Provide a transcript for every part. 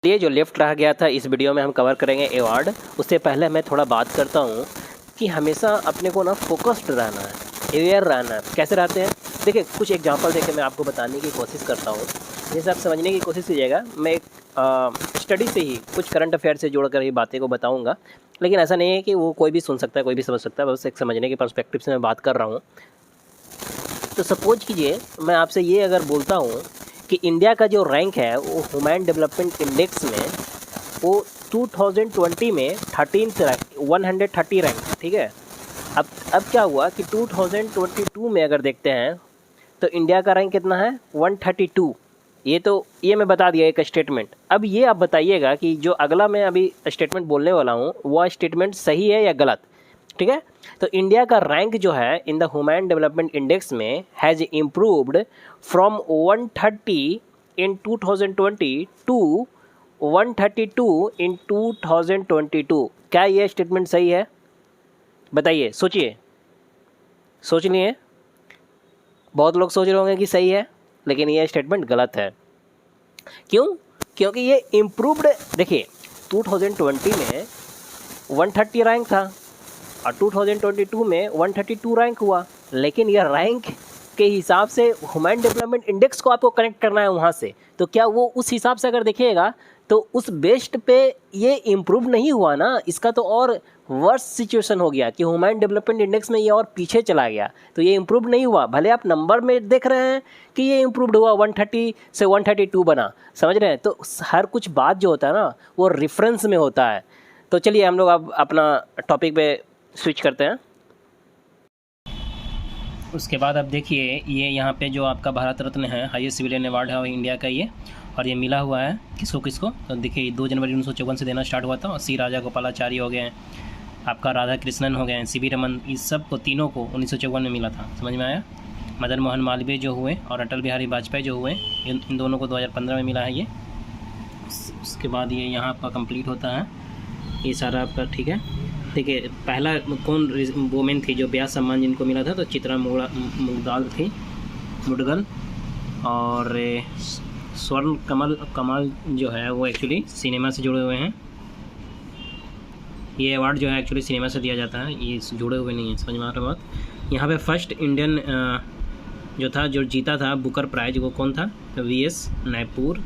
ये जो लेफ्ट रह गया था इस वीडियो में हम कवर करेंगे अवार्ड। उससे पहले मैं थोड़ा बात करता हूँ कि हमेशा अपने को ना फोकस्ड रहना है, अवेयर रहना है। कैसे रहते हैं देखिए, कुछ एग्जांपल देके मैं आपको बताने की कोशिश करता हूँ, जैसे आप समझने की कोशिश कीजिएगा। मैं एक स्टडी से ही कुछ करंट अफेयर से जोड़कर ही बातें को बताऊँगा, लेकिन ऐसा नहीं है कि वो कोई भी सुन सकता है, कोई भी समझ सकता है, बस एक समझने के पर्सपेक्टिव से मैं बात कर रहा हूँ। तो सपोज कीजिए मैं आपसे ये अगर बोलता हूँ कि इंडिया का जो रैंक है वो ह्यूमन डेवलपमेंट इंडेक्स में वो 2020 में 130 रैंक, ठीक है। अब क्या हुआ कि 2022 में अगर देखते हैं तो इंडिया का रैंक कितना है 132। ये मैं बता दिया एक स्टेटमेंट। अब ये आप बताइएगा कि जो अगला मैं अभी स्टेटमेंट बोलने वाला हूँ वह स्टेटमेंट सही है या गलत, ठीक है। तो इंडिया का रैंक जो है in the human development index में has improved from 130 in 2020 to 132 in 2022। क्या ये स्टेटमेंट सही है? बताइए, सोच लिए। बहुत लोग सोच रहे होंगे कि सही है, लेकिन ये स्टेटमेंट गलत है। क्यों? क्योंकि ये इम्प्रूव्ड, देखिए 2020 में 130 रैंक था और 2022 में 132 रैंक हुआ, लेकिन यह रैंक के हिसाब से ह्यूमन डेवलपमेंट इंडेक्स को आपको कनेक्ट करना है वहाँ से। तो क्या वो उस हिसाब से अगर देखिएगा तो उस बेस्ड पे ये इम्प्रूव नहीं हुआ ना, इसका तो और वर्स्ट सिचुएशन हो गया कि ह्यूमन डेवलपमेंट इंडेक्स में ये और पीछे चला गया। तो ये इम्प्रूव नहीं हुआ, भले आप नंबर में देख रहे हैं कि ये इम्प्रूव्ड हुआ, 130 से 132 बना, समझ रहे हैं। तो हर कुछ बात जो होता है ना वो रेफरेंस में होता है। तो चलिए हम लोग अब अपना टॉपिक पे स्विच करते हैं। उसके बाद अब देखिए ये यहाँ पे जो आपका भारत रत्न है, हाईएस्ट सिविलियन अवार्ड है इंडिया का ये, और ये मिला हुआ है किसको। तो देखिए 2 जनवरी 1954 से देना स्टार्ट हुआ था, और सी राजा गोपालाचारी हो गए हैं, आपका राधा कृष्णन हो गए हैं, सीवी रमन, इस सब को तीनों को 1954 में मिला था, समझ में आया। मदन मोहन मालवीय जो हुए और अटल बिहारी वाजपेयी जो हुए, इन दोनों को 2015 में मिला है ये। उसके बाद ये यहाँ पर कंप्लीट होता है ये सारा आपका, ठीक है। देखिए पहला कौन वोमेन थी जो ब्याह सम्मान जिनको मिला था, तो चित्रा मुगदाल थी, मुडगल। और स्वर्ण कमल जो है वो एक्चुअली सिनेमा से जुड़े हुए हैं। ये अवार्ड जो है एक्चुअली सिनेमा से दिया जाता है, ये जुड़े हुए नहीं है, समझ में आ रहा बात। यहाँ पे फर्स्ट इंडियन जो था जो जीता था बुकर प्राइज, वो कौन था? वीएस नैपॉल।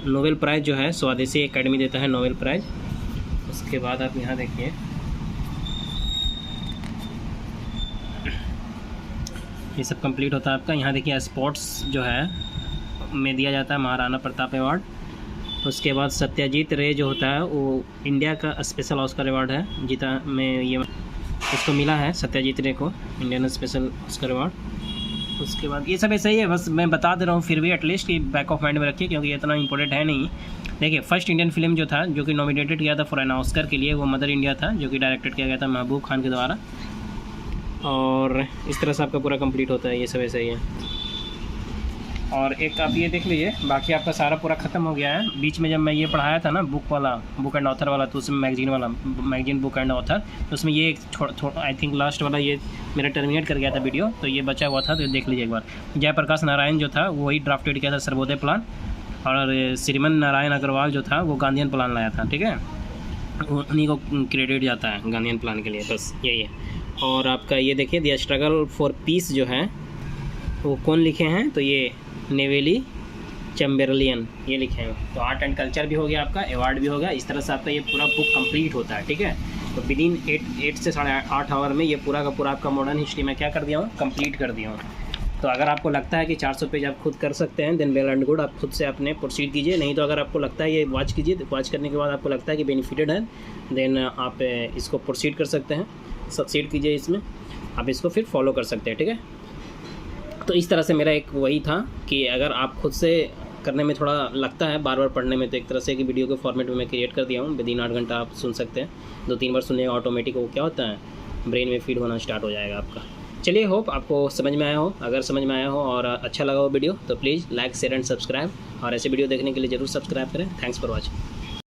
नोबेल प्राइज़ जो है स्वदेशी एकेडमी देता है नोबेल प्राइज़। उसके बाद आप यहाँ देखिए ये सब कंप्लीट होता है आपका। यहाँ देखिए स्पोर्ट्स जो है में दिया जाता है महाराणा प्रताप अवार्ड। उसके बाद सत्यजीत रे जो होता है वो इंडिया का स्पेशल ऑस्कर अवार्ड है, जीता में ये उसको मिला है सत्यजीत रे को इंडियन स्पेशल ऑस्कर अवार्ड। उसके बाद ये सब ऐसा ही है, बस मैं बता दे रहा हूँ, फिर भी एटलीस्ट कि बैक ऑफ माइंड में रखिए क्योंकि ये इतना इंपॉर्टेंट है नहीं। देखिए फर्स्ट इंडियन फिल्म जो था जो कि नॉमिनेटेड किया था फॉर एन ऑस्कर के लिए, वो मदर इंडिया था, जो कि डायरेक्टेड किया गया था महबूब खान के द्वारा। और इस तरह से आपका पूरा कंप्लीट होता है, ये सब ऐसा ही है। और एक आप ये देख लीजिए, बाकी आपका सारा पूरा ख़त्म हो गया है। बीच में जब मैं ये पढ़ाया था ना बुक एंड ऑथर वाला, तो उसमें मैगजीन बुक एंड ऑथर, तो उसमें ये आई थिंक लास्ट वाला ये मेरा टर्मिनेट कर गया था वीडियो, तो ये बचा हुआ था, तो देख लीजिए एक बार। जयप्रकाश नारायण जो था वही ड्राफ्टेड किया था सर्वोदय प्लान, और श्रीमन नारायण अग्रवाल जो था वो गांधीयन प्लान लाया था, ठीक है। उन्हीं को क्रेडिट जाता है गांधीयन प्लान के लिए, बस यही है। और आपका ये देखिए द स्ट्रगल फॉर पीस जो है वो कौन लिखे हैं, तो ये नेवेली चैम्बरलियन ये लिखे हैं। तो आर्ट एंड कल्चर भी हो गया आपका, अवार्ड भी हो गया। इस तरह से आपका ये पूरा बुक कंप्लीट होता है, ठीक है। तो विदिन 8 से 8.5 आवर में ये पूरा का पूरा आपका मॉडर्न हिस्ट्री में क्या कर दिया हूँ, कंप्लीट कर दिया हूँ। तो अगर आपको लगता है कि 400 पेज आप खुद कर सकते हैं, देन वेल एंड गुड, आप खुद से अपने प्रोसीड कीजिए। नहीं तो अगर आपको लगता है ये वॉच कीजिए, वॉच करने के बाद आपको लगता है कि बेनिफिटेड है, देन आप इसको प्रोसीड कर सकते हैं, सक्सीड कीजिए इसमें, आप इसको फिर फॉलो कर सकते हैं, ठीक है। तो इस तरह से मेरा एक वही था कि अगर आप खुद से करने में थोड़ा लगता है बार बार पढ़ने में, तो एक तरह से कि वीडियो के फॉर्मेट में मैं क्रिएट कर दिया हूँ। विदिन 8 घंटा आप सुन सकते हैं, 2-3 बार सुनने ऑटोमेटिक वो क्या होता है, ब्रेन में फीड होना स्टार्ट हो जाएगा आपका। चलिए, होप आपको समझ में आया हो। अगर समझ में आया हो और अच्छा लगा हो वीडियो तो please like share and subscribe, और ऐसे वीडियो देखने के लिए ज़रूर सब्सक्राइब करें। Thanks for watching.